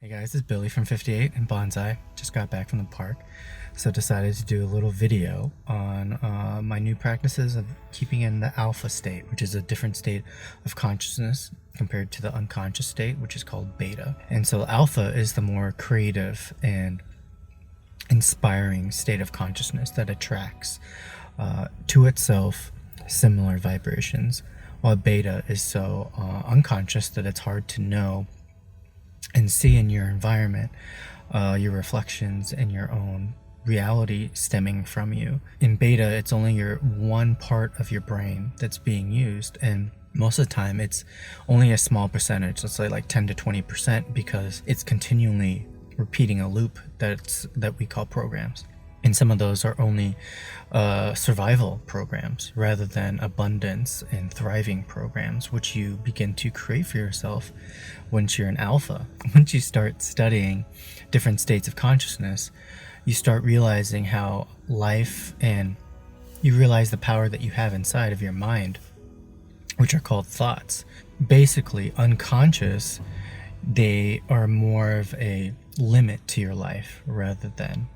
Hey guys, it's Billy from 58 and Bonsai. Just got back from the park, so decided to do a little video on my new practices of keeping in the alpha state, which is a different state of consciousness compared to the unconscious state, which is called beta. And so alpha is the more creative and inspiring state of consciousness that attracts to itself similar vibrations, while beta is so unconscious that it's hard to know and see in your environment your reflections and your own reality stemming from you. In beta, it's only your one part of your brain that's being used, and most of the time it's only a small percentage, let's say like 10 to 20%, because it's continually repeating a loop that we call programs. And some of those are only survival programs rather than abundance and thriving programs, which you begin to create for yourself once you're in alpha. Once you start studying different states of consciousness, you start realizing how life, and you realize the power that you have inside of your mind, which are called thoughts. Basically, unconscious, they are more of a limit to your life rather than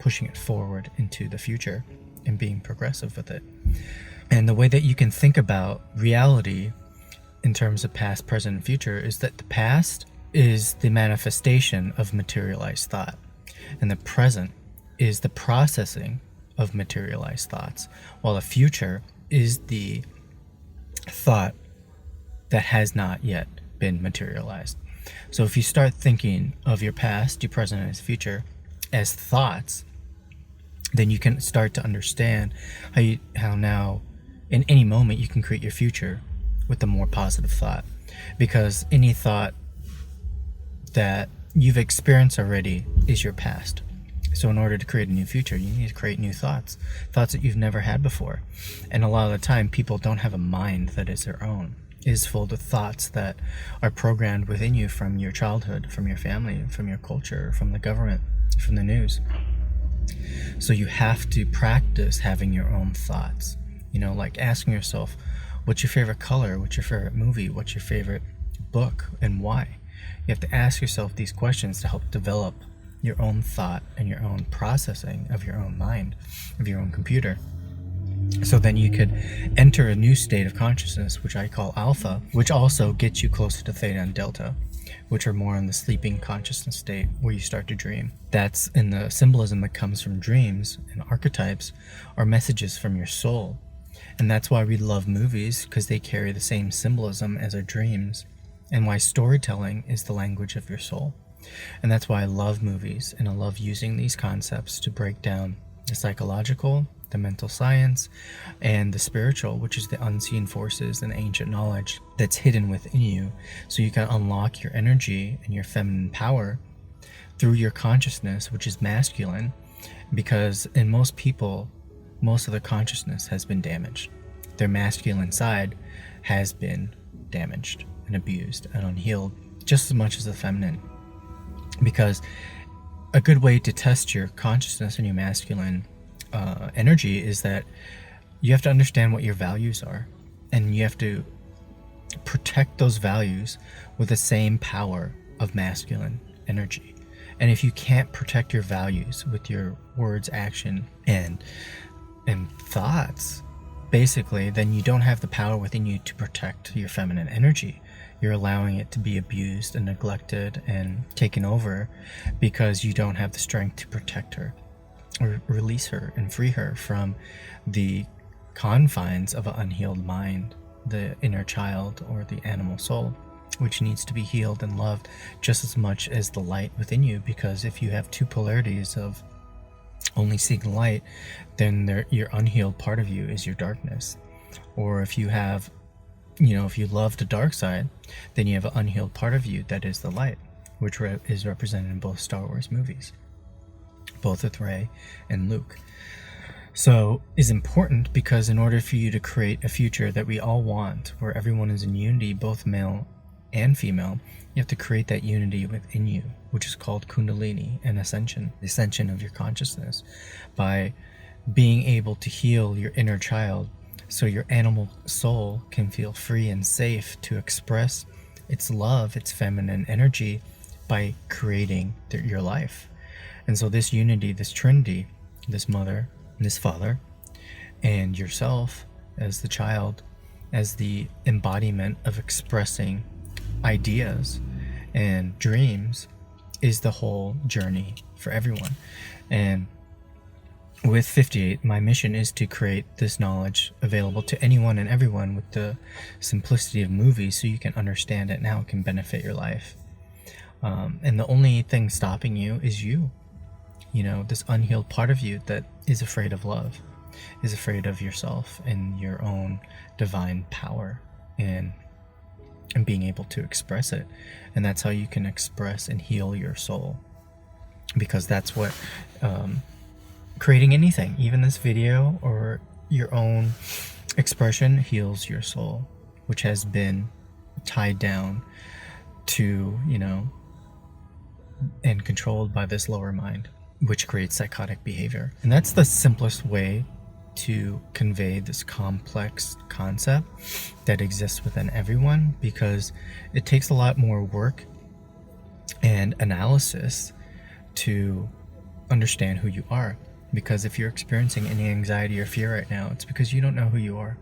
pushing it forward into the future and being progressive with it. And the way that you can think about reality in terms of past, present, and future is that the past is the manifestation of materialized thought, and the present is the processing of materialized thoughts, while the future is the thought that has not yet been materialized. So if you start thinking of your past, your present, and your future as thoughts, then you can start to understand how now in any moment you can create your future with a more positive thought, because any thought that you've experienced already is your past. So in order to create a new future, you need to create new thoughts that you've never had before. And a lot of the time people don't have a mind that is their own. It is full of thoughts that are programmed within you from your childhood, from your family, from your culture, from the government, from the news. So you have to practice having your own thoughts, like asking yourself, what's your favorite color? What's your favorite movie? What's your favorite book, and why? You have to ask yourself these questions to help develop your own thought and your own processing of your own mind, of your own computer. So then you could enter a new state of consciousness, which I call alpha, which also gets you closer to theta and delta, which are more in the sleeping consciousness state where you start to dream. That's in the symbolism that comes from dreams, and archetypes are messages from your soul. And that's why we love movies, because they carry the same symbolism as our dreams, and why storytelling is the language of your soul. And that's why I love movies, and I love using these concepts to break down the psychological, the mental science, and the spiritual, which is the unseen forces and ancient knowledge that's hidden within you, so you can unlock your energy and your feminine power through your consciousness, which is masculine, because in most people, most of their consciousness has been damaged. Their masculine side has been damaged and abused and unhealed just as much as the feminine, because a good way to test your consciousness and your masculine energy is that you have to understand what your values are, and you have to protect those values with the same power of masculine energy. And if you can't protect your values with your words, action, and thoughts, basically, then you don't have the power within you to protect your feminine energy. You're allowing it to be abused and neglected and taken over because you don't have the strength to protect her, or release her and free her from the confines of an unhealed mind, the inner child or the animal soul, which needs to be healed and loved just as much as the light within you. Because if you have two polarities of only seeing light, then your unhealed part of you is your darkness. Or if you have, if you love the dark side, then you have an unhealed part of you that is the light, which is represented in both Star Wars movies, both with Rey and Luke. So it's important, because in order for you to create a future that we all want, where everyone is in unity, both male and female, you have to create that unity within you, which is called Kundalini and ascension, the ascension of your consciousness, by being able to heal your inner child so your animal soul can feel free and safe to express its love, its feminine energy, by creating your life. And so this unity, this trinity, this mother, this father, and yourself as the child, as the embodiment of expressing ideas and dreams, is the whole journey for everyone. And with 58, my mission is to create this knowledge available to anyone and everyone with the simplicity of movies, so you can understand it and how it can benefit your life. And the only thing stopping you is you. You know, this unhealed part of you that is afraid of love, is afraid of yourself and your own divine power, and being able to express it. And that's how you can express and heal your soul, because that's what creating anything, even this video or your own expression, heals your soul, which has been tied down to, you know, and controlled by this lower mind, which creates psychotic behavior. And that's the simplest way to convey this complex concept that exists within everyone, because it takes a lot more work and analysis to understand who you are. Because if you're experiencing any anxiety or fear right now, it's because you don't know who you are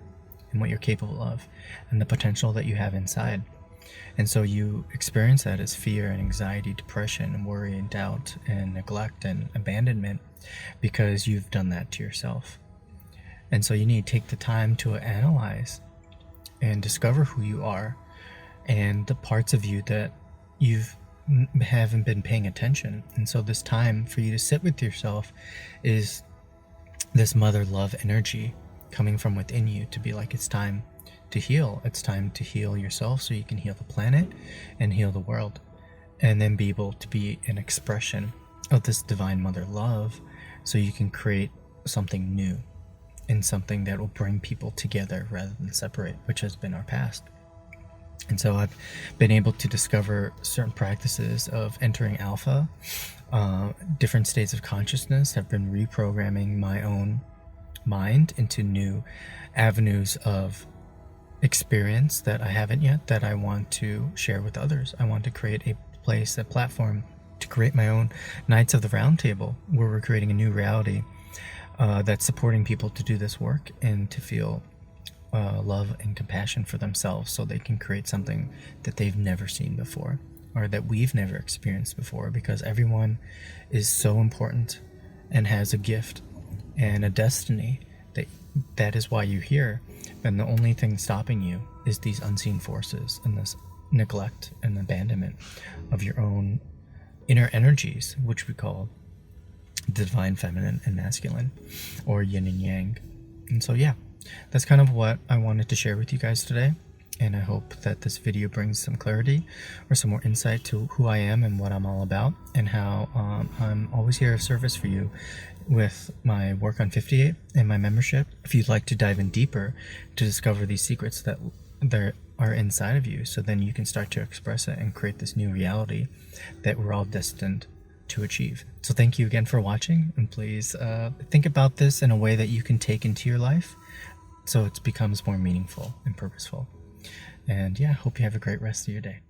and what you're capable of and the potential that you have inside. And so you experience that as fear and anxiety, depression and worry and doubt and neglect and abandonment, because you've done that to yourself. And so you need to take the time to analyze and discover who you are and the parts of you that haven't been paying attention. And so this time for you to sit with yourself is this mother love energy coming from within you to be like, it's time to heal. It's time to heal yourself so you can heal the planet and heal the world, and then be able to be an expression of this divine mother love, so you can create something new and something that will bring people together rather than separate, which has been our past. And so I've been able to discover certain practices of entering alpha, different states of consciousness, have been reprogramming my own mind into new avenues of experience that I haven't yet, that I want to share with others. I want to create a place, a platform, to create my own Knights of the Round Table, where we're creating a new reality that's supporting people to do this work and to feel love and compassion for themselves, so they can create something that they've never seen before, or that we've never experienced before, because everyone is so important and has a gift and a destiny. That is why you're here. And the only thing stopping you is these unseen forces and this neglect and abandonment of your own inner energies, which we call the divine feminine and masculine, or yin and yang. And so yeah, that's kind of what I wanted to share with you guys today. And I hope that this video brings some clarity or some more insight to who I am and what I'm all about, and how I'm always here of service for you with my work on 58 and my membership. If you'd like to dive in deeper to discover these secrets that there are inside of you, so then you can start to express it and create this new reality that we're all destined to achieve. So thank you again for watching, and please think about this in a way that you can take into your life, so it becomes more meaningful and purposeful. And yeah, hope you have a great rest of your day.